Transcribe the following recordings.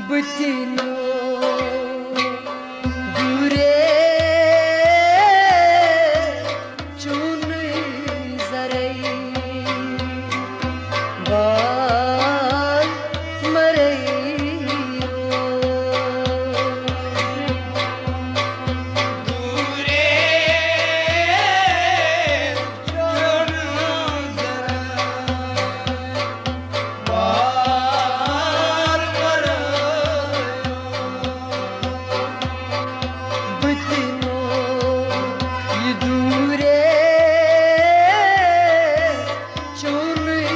Butino Gure Chunui Zarai Bal Marayo Gure Chunu Zarai Bal Butino Yudure Chunui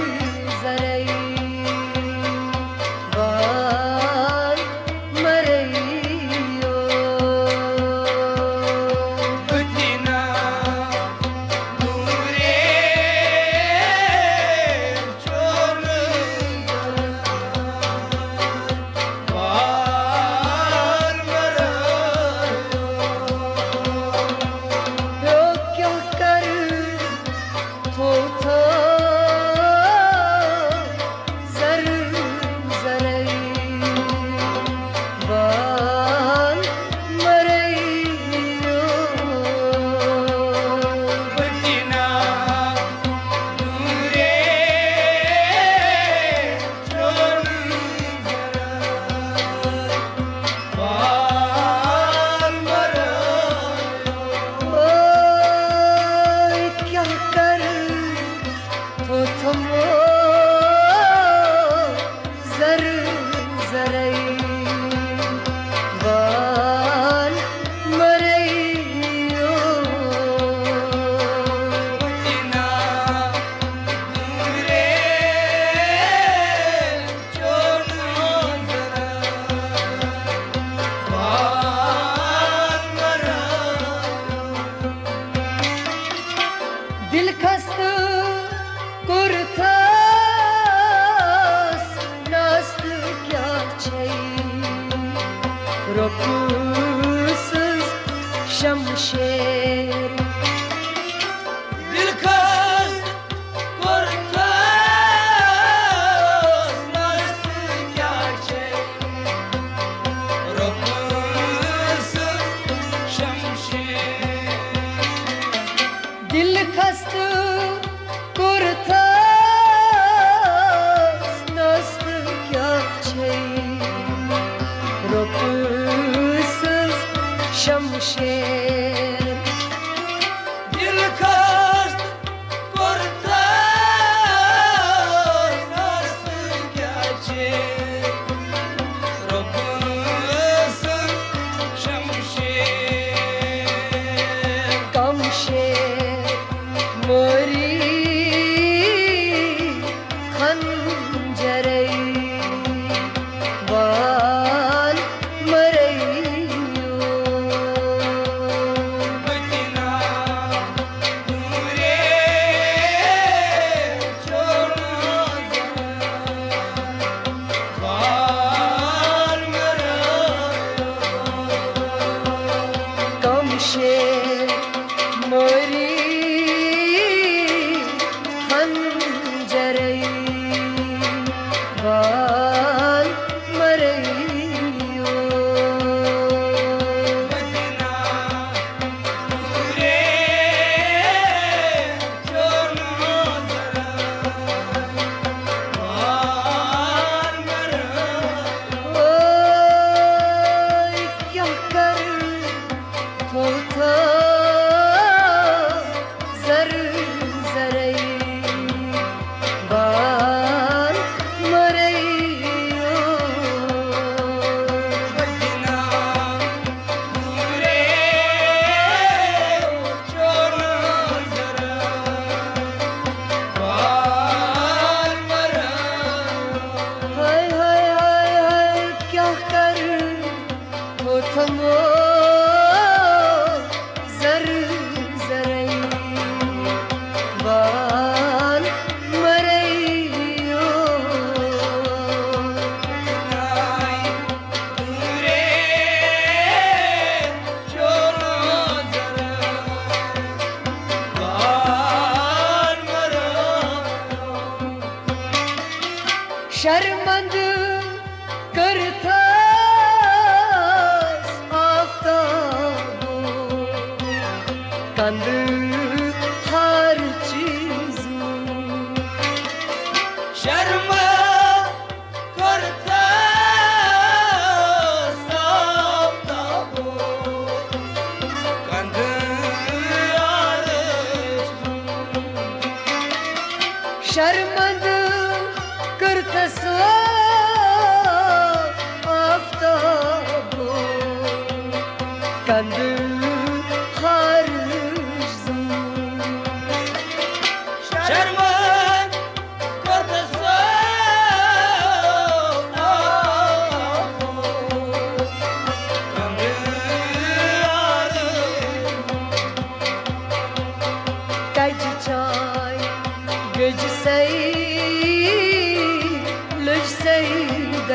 Zarai Bal Marayo Butina Gure Chunu Bal Yo kyun kar Tota Zar Zarai Bal Marayo Butina Gure Chunu Bal Oy kya kar Totomo Zar Zarai Bal Marayo Butina Gure Chunu Bal Dil khastı kurtas Nastı kya çey Ropusuz şamşer Dilkaz Korkmaz Nasıl gerçek Rabbısız şemşir Dil khastı kurtas Nastı kya çey Ropusuz şamşer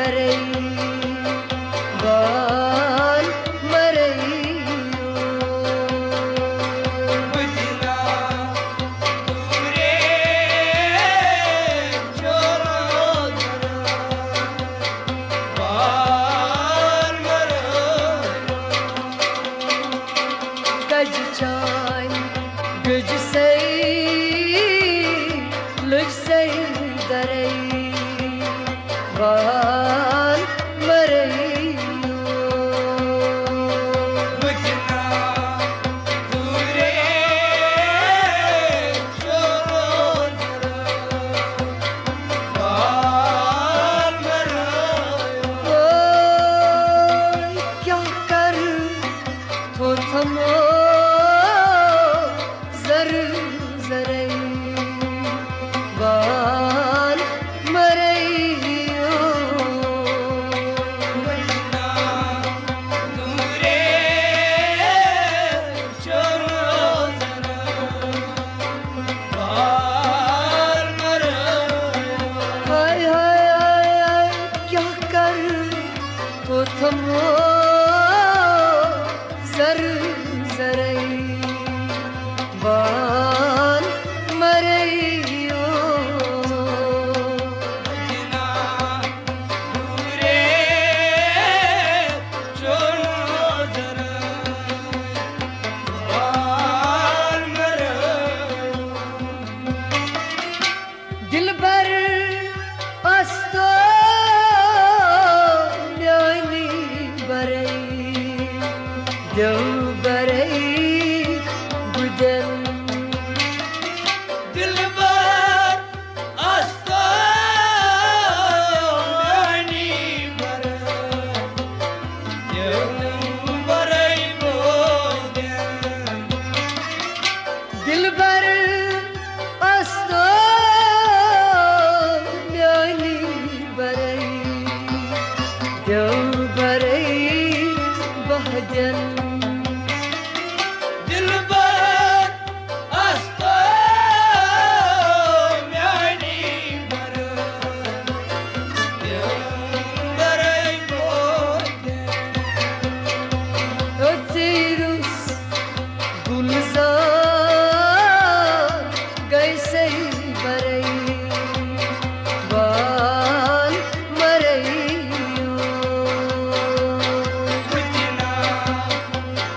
दरई बाल मरइयो बुझना दूरे छोरो बाल मरो गज चाय गज सई लुज सई दरई बाल मरइयो बुझना दूरे छोरो बाल मरो ओय क्या कर तो थमो जर जरई बाल मरइयो बुझना दूरे छोरो बाल मरो हाय हाय हाय हाय क्या कर तो थमो जर जरई बाल मरइयो बुझना दूरे छोरो बाल मरो दिल भर अस्तो न्यानी बरई देव बरई गुदन दिलबर आस्तानी बर बरई बोदे दिल भर अस्तो न्यानी बरई देव बरई बहजन दिलबर आस्तानी बर बरई बोदे Ötürüz gülzar gayse barey bal marayyo बुझना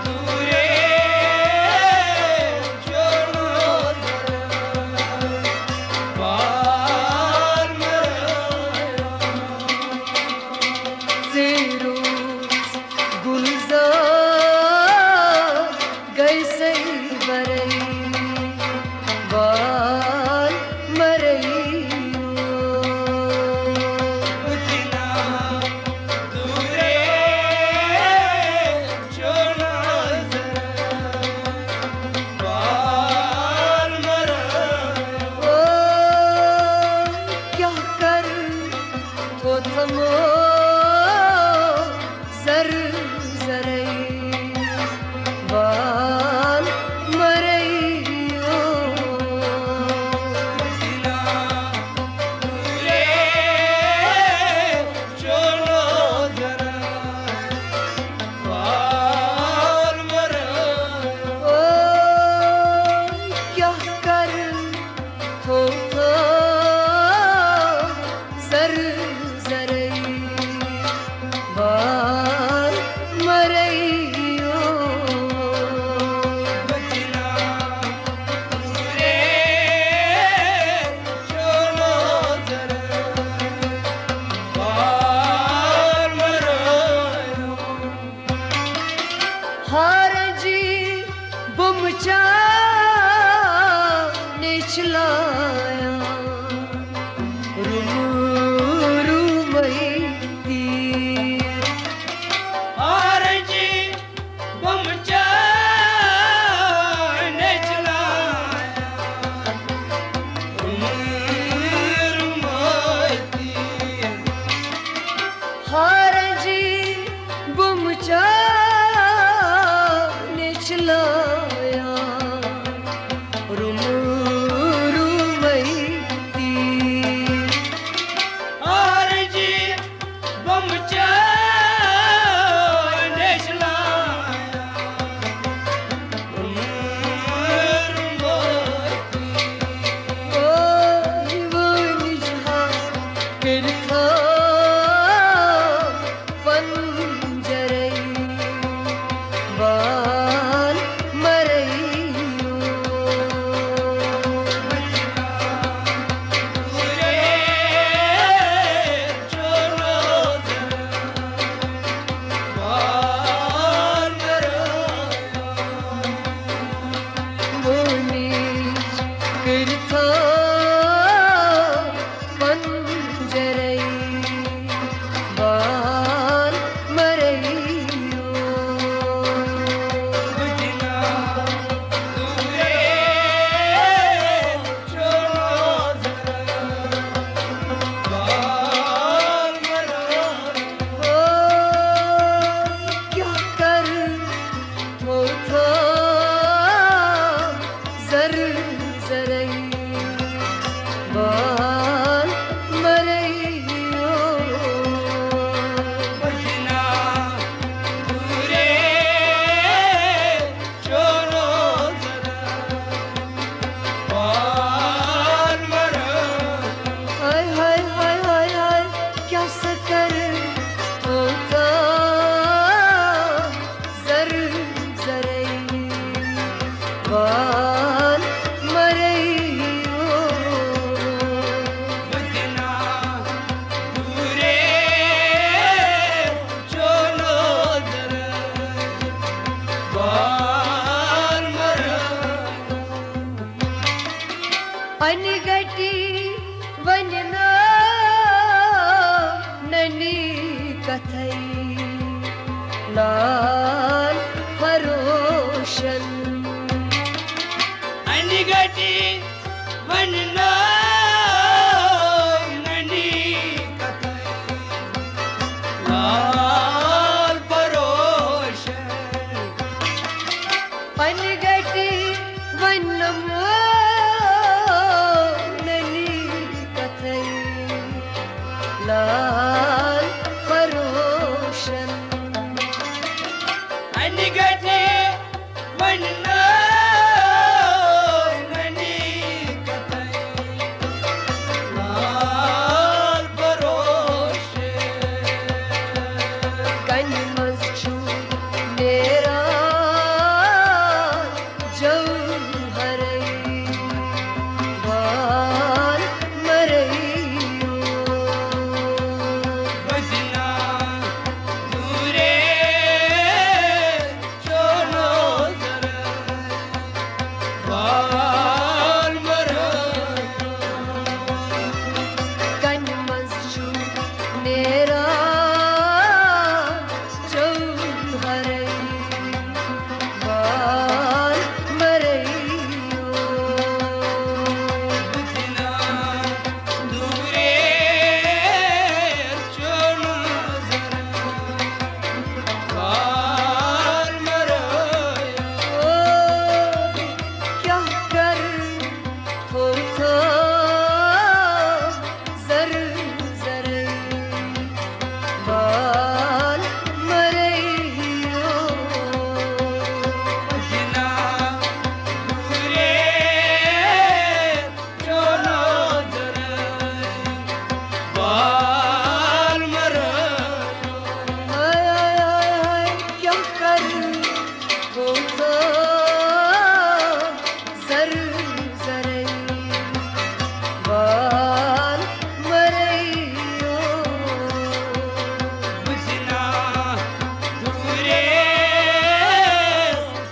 दूरे छोरो बाल मरो Ötürüz gülzar gayse barey bal marayyo बुझना दूरे छोरो बाल मरो ओ क्या कर तो थमो जर जरई बाल मरइयो बुझना दूरे छोरो बाल मरो ओ क्या कर तो जर जरई बाल मरइयो बुझना दूरे छोरो बाल मरो हार जी बुमचा निचलाया रूम रूमई तीर आर जी बमचा ने चलाया रुमती हार जी बुमचा निचलाया रूम रूमई तीर आर जी कथई लाल फरोशन अनगटी वनना ननी कथई लाल परोशन पनगटी वनमो ननी कथई लाल फरोशन अनगटी वनना ननी कथई लाल परोशन कन मस्चू मेरा जौहरई बाल मरइयो बजना दूरे चोनो जर बाल मरो कन मस्चू मेरा जौहरई बाल मरइयो बजना दूरे चोनो जर बाल मरो ओ क्या कर होता जर जरई बाल मरइयो बजना दूरे चोनो जर बाल मरो हाय हाय हाय हाय क्या कर होता जर जरई बाल मरइयो बजना दूरे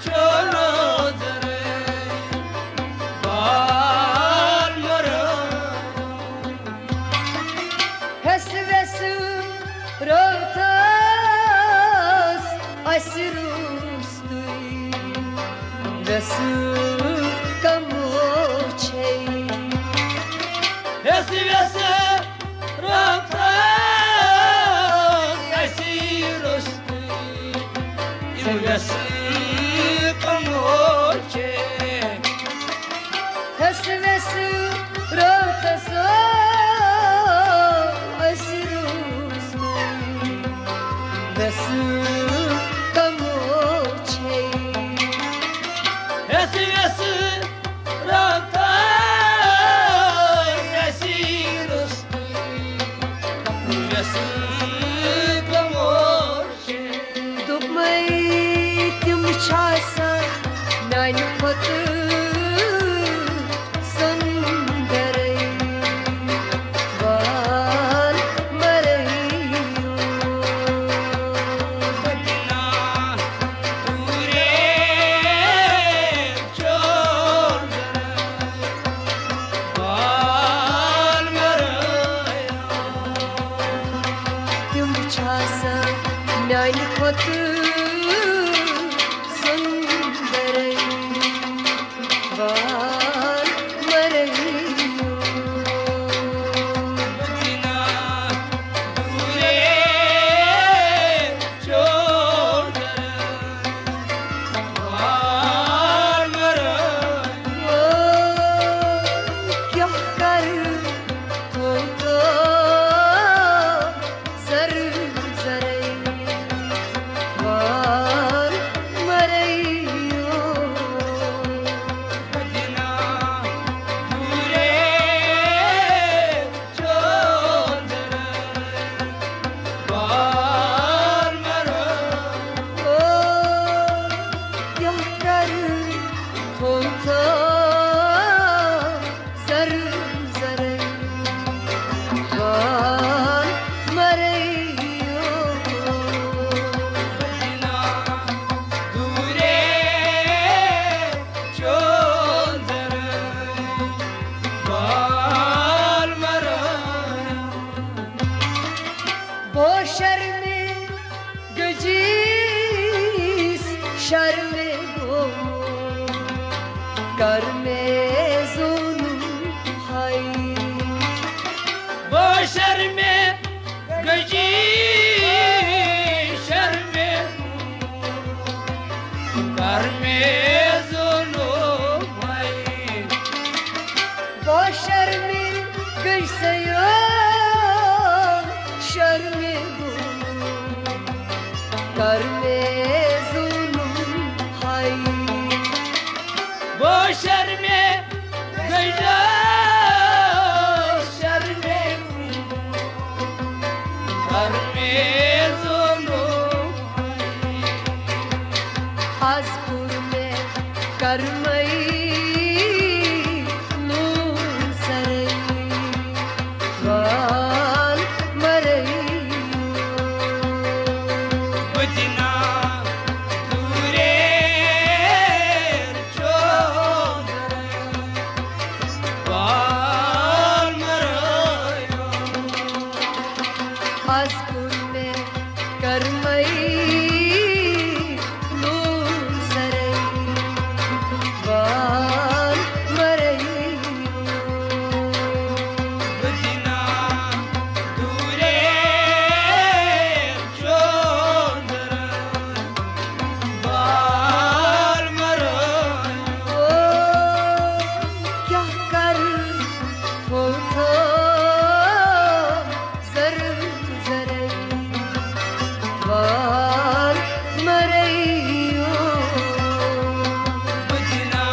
चोनो जर बाल मरो Hes vesu rotas asirustui vesu kamochei Esi vese rata esi rosti vesi kamoche Hes vesu rotas asirustui vesu kamochei Esi vese rata esi rosti vesi kamoche Dukmai tim chasa nan khotu sundarai bal maraiyo बजना दूरे चोर बाल मरो tim chasa nan khotu sundarai bal maraiyo बजना दूरे चोर बाल मरो क्या कर होता जर जरई şerme gıcız şerme go karme zulüm hay वो शर्मे गजी शर्मे कर में जुलूम भाई वो शर्मे गईसयो शर्मे गो karme zulüm hay वो शर्मे गजा शर्मे कर में जुलूम Azgur me karmayı nur sarayı val marayı बजना दूरे छोड़ बाल मरायो Azgur me karmayı nur sarayı val marayı बजना दूरे छोड़ बाल मरायो क्या कर थो थो जर जरई वार मरईयो बजना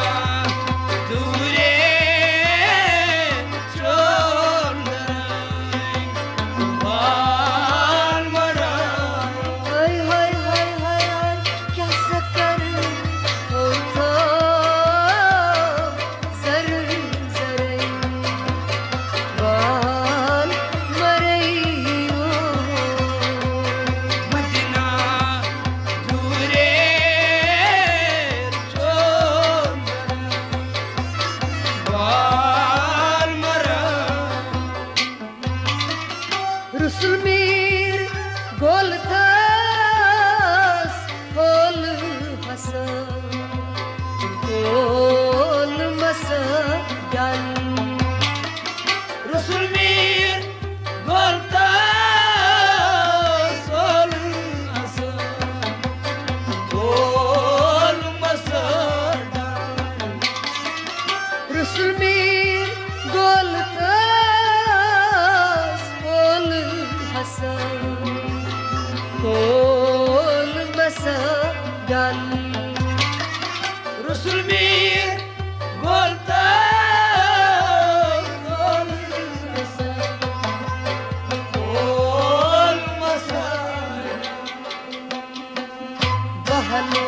दूरे छोड़ बाल मरायो हाय हाय हाय हाय हाय क्या सकर थो थो जर जरई वार मरईयो बजना दूरे छोड़ बाल मरायो Rusul mir gol tas hol hasa gol masa gal रसूल मीर बोलता सोल बोल मसड़ा Rusul mir gol tas hol hasa gol masa gal रसूल मीर बोलता बोल मसड़ा bahane